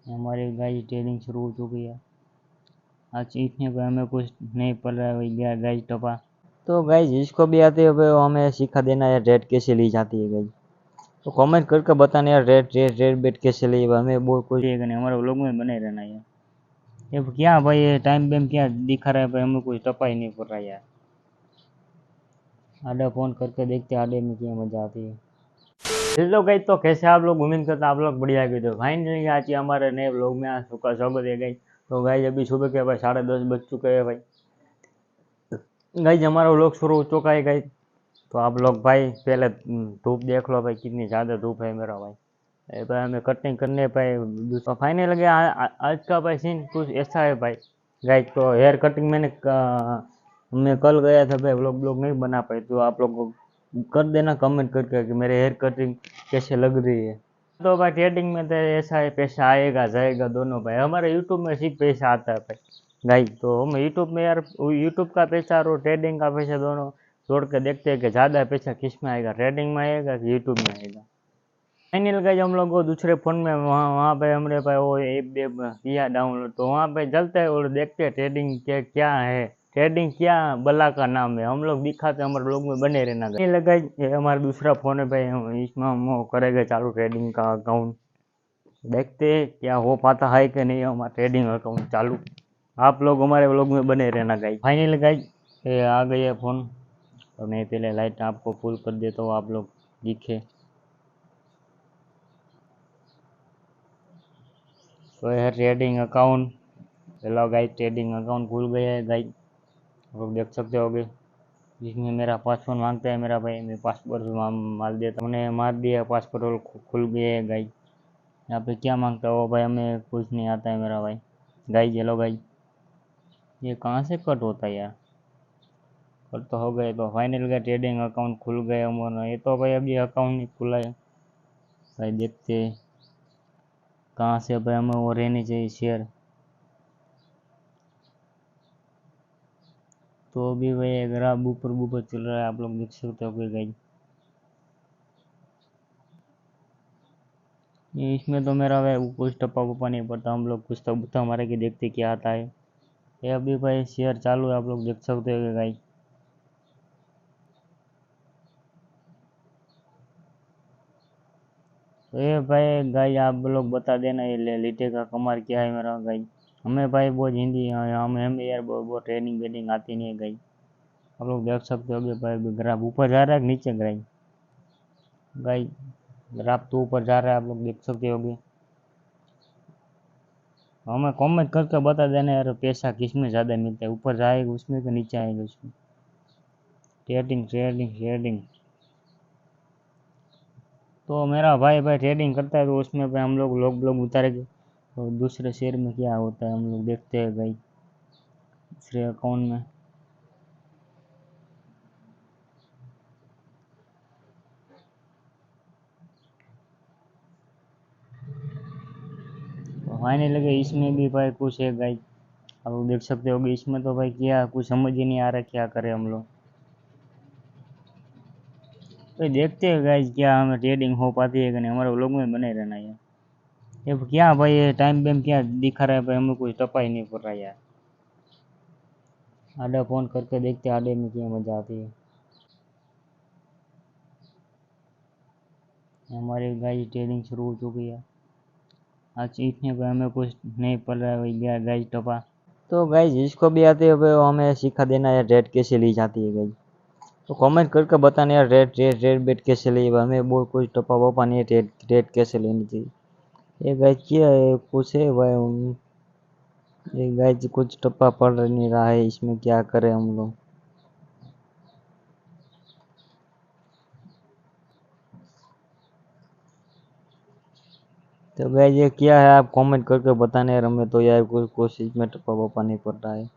हमारी गाय ट्रेनिंग शुरू हो चुकी है। आज सीखने को हमें कुछ नहीं पड़ रहा है भैया, गाय टपा। तो गाय जिसको भी आती है वो हमें सिखा देना यार, रेट कैसे ली जाती है गाय। तो कमेंट करके बताना यार, रेट रेट रेट बेट कैसे ली, हमें वो कुछ हमारे व्लॉग में बने रहना यार। ये क्या भाई, ये टाइम बेम क्या दिखा रहा है भाई, हमें कुछ टपा ही नहीं पड़ रहा यार। आडे फोन करके देखते आडे में क्या मजा आती है। हेलो गाइस, तो कैसे आप लोग, उम्मीद करता आप लोग बढ़िया गए। तो फाइनली आज हमारे नए व्लॉग में आपका स्वागत है गाइस। तो गाइस अभी सुबह के भाई 10:30 बज चुके हैं भाई। गाइस हमारा व्लॉग शुरू हो चुका है गाइस। तो आप लोग भाई पहले धूप देख लो भाई, कितनी ज़्यादा धूप है मेरा भाई। भाई हमें कटिंग करने भाई। तो फाइनल गया आज का भाई सीन कुछ ऐसा है भाई। गाइस तो हेयर कटिंग मैं कल गया था भाई, व्लॉग ब्लॉग नहीं बना पाए। तो आप लोग को कर देना कमेंट करके कि मेरे हेयर कटिंग कैसे लग रही है। तो भाई ट्रेडिंग में तो ऐसा है, पैसा आएगा जाएगा दोनों भाई। हमारे यूट्यूब में सिर्फ पैसा आता है भाई। गाइस तो हम यूट्यूब में यार, यूट्यूब का पैसा और ट्रेडिंग का पैसा दोनों जोड़ के देखते हैं कि ज़्यादा पैसा किस में आएगा, ट्रेडिंग में आएगा कि यूट्यूब में आएगा। फाइनल गाइस हम लोग को दूसरे फ़ोन में वहाँ वहाँ पे हमने भाई वो ऐप किया डाउनलोड। तो वहाँ पे चलते हैं और देखते हैं ट्रेडिंग क्या क्या है, ट्रेडिंग क्या बला का नाम है। हम लोग दिखाते हैं, हमारे लोग में बने रहना। नहीं लगा, ये हमारा दूसरा फ़ोन है भाई, इसमें हम वो करेंगे चालू ट्रेडिंग का अकाउंट। देखते हैं क्या हो पाता है कि नहीं हमारा ट्रेडिंग अकाउंट चालू। आप लोग हमारे व्लॉग में बने रहना गाइस। फाइनल गाइस ये आ गई है फ़ोन। और मैं पहले लाइट आपको फुल कर देता हूँ, आप लोग दिखे। तो यह trading account, hello guys, trading account खुल गया है गाइस। आप लोग देख सकते होगे। जिसमें मेरा पासवर्ड मांगता है मेरा भाई, मैं पासवर्ड मार देता हूँ। उन्हें मार दिया पासवर्ड और खुल गया है गाइस। यहाँ पे क्या मांगता है वो भाई, हमें कुछ नहीं आता है मेरा भाई। गाइस हेलो गाइस, ये कहाँ से कट होता है यार। कट तो हो गए। तो फाइनल का ट्रेडिंग अकाउंट खुल गया हमारा। ये तो भाई अभी अकाउंट नहीं खुला है भाई। देखते हैं कहाँ से भाई हमें वो रहनी चाहिए शेयर। तो अभी भाई ग्राफ ऊपर ऊपर चल रहा है, आप लोग देख सकते हो गाइस। इसमें तो मेरा भाई कुछ टप्पा वप्पा नहीं पड़ता, हम लोग कुछ तो बुत्ता मारे के देखते क्या आता है। ये अभी भाई शेयर चालू है, आप लोग देख सकते हो गाइस। तो ये भाई गाइस आप लोग बता देना, ये लीटे का कमाल क्या है मेरा गाइस। हमें भाई बहुत हिंदी हमें यार बहुत ट्रेनिंग वेनिंग आती नहीं है गाइस। आप लोग देख सकते हो कि भाई ग्राफ ऊपर जा रहा है कि नीचे गाइस। गाइस ग्राफ तो ऊपर जा रहा है, आप लोग देख सकते होगे। हमें कमेंट करके बता देना यार, पैसा किस में ज़्यादा मिलता है, ऊपर जाएगा उसमें कि नीचे आएगा उसमें। Trading trading trading. तो मेरा भाई भाई ट्रेडिंग करता है, तो उसमें भाई हम लोग ब्लॉग उतारेंगे। तो दूसरे शेयर में क्या होता है हम लोग देखते हैं भाई, दूसरे अकाउंट में। तो फाइनली लगे इसमें भी भाई कुछ है गाइस। आप लोग देख सकते हो कि इसमें तो भाई क्या कुछ समझ ही नहीं आ रहा क्या करें हम लोग। तो देखते हैं गाइस क्या हमें ट्रेडिंग हो पाती है कि नहीं, हमारे व्लॉग में बने रहना यार। ये क्या भाई, ये टाइम बेम क्या दिखा रहा है भाई, हमें कुछ टपा ही नहीं पड़ रहा यार। आडे फोन करके देखते आडे में क्या मजा आती है। हमारी गाय ट्रेडिंग शुरू हो चुकी है। आज सीखने को हमें कुछ नहीं पड़ रहा है भैया, गाय टपा। तो गाइस जिसको भी आती है वो हमें सिखा देना यार, रेट कैसे ली जाती है गाइस। तो कमेंट करके बताना यार, रेट रेट रेट बेट कैसे ली, हमें वो कोई टपा वपा नहीं है, रेट रेट कैसे लेनी चाहिए। ये गाइस क्या है, कुछ है भाई ये गाइस कुछ टप्पा पड़ नहीं रहा है, इसमें क्या करें हम लोग। तो गाइस ये क्या है, आप कमेंट करके बताने यार, हमें तो यार कुछ कोशिश में टप्पा वपा नहीं पड़ रहा है।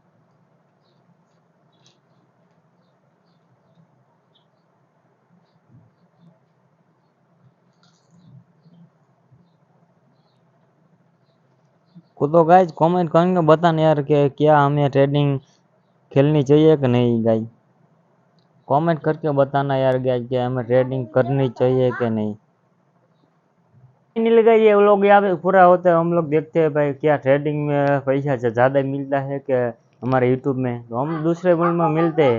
को तो गाइस कमेंट करके बताना यार कि क्या हमें ट्रेडिंग खेलनी चाहिए कि नहीं गाइस। कमेंट करके बताना यार गाइस कि हमें ट्रेडिंग करनी चाहिए कि नहीं। फाइनली गाइस ये व्लॉग यहाँ पे पूरा होता है। हम लोग देखते हैं भाई क्या ट्रेडिंग में पैसा ज़्यादा मिलता है कि हमारे यूट्यूब में, तो हम दूसरे वर्ल्ड में मिलते हैं।